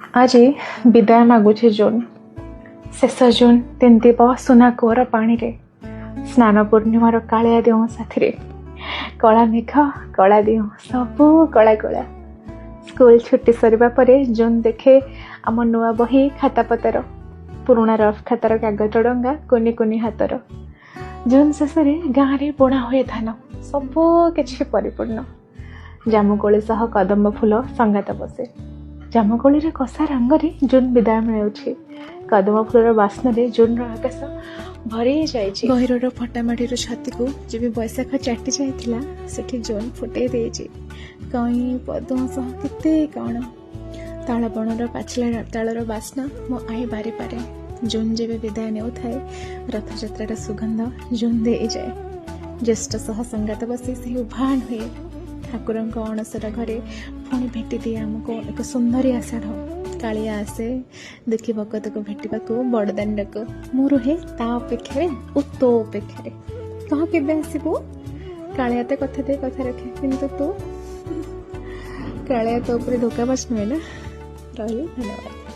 आज विदाय मागुचे जून शेष जून तिंतिब सुना कूअर पानी रे स्नान पूर्णिमार कालिया देव साथी कला मेघ कला देव सबू कला कला स्कूल छुट्टी सरिबा परे जून देखे आम नुआ बही खातापतर पुराणा रफ खातार कागज डंगा कुनी कुनी हातर जून शेष गाँव में बुणा हुए धान सबू किछि परिपूर्ण जामुकोली सह कदम्ब फूल संगात बसे जामुकोली कषा रंगरे जून विदाय मिलूँ कदम्ब फूलर बास्नारे जून आकाश भरी जाए गहिर फटामाटी छाती को जब बैशाख चाटी जाइला सेठी जून फुटे देछि कई पद्म सह केते कण तालबणर पाचिला तालर बास्ना मो आई बारी पारे जून जेबे विदाय नेउ थाए रथयात्रार सुगंध जून दे जाए ज्येष्ठ सह संगात बसी से उभान हुए ठाकुर अणसर घरे पुणी भेटी दिए आमको एक सुंदरी आषाढ़ कालिया आसे देखी भगत को भेटा बड़दान को मु रुहे ता अपेक्षा तो अपेक्षा कह के आसबू कालिया तो कथा दे कथा रखे किंतु तू कालिया तो ढोका बस नुहे ना रही धन्यवाद।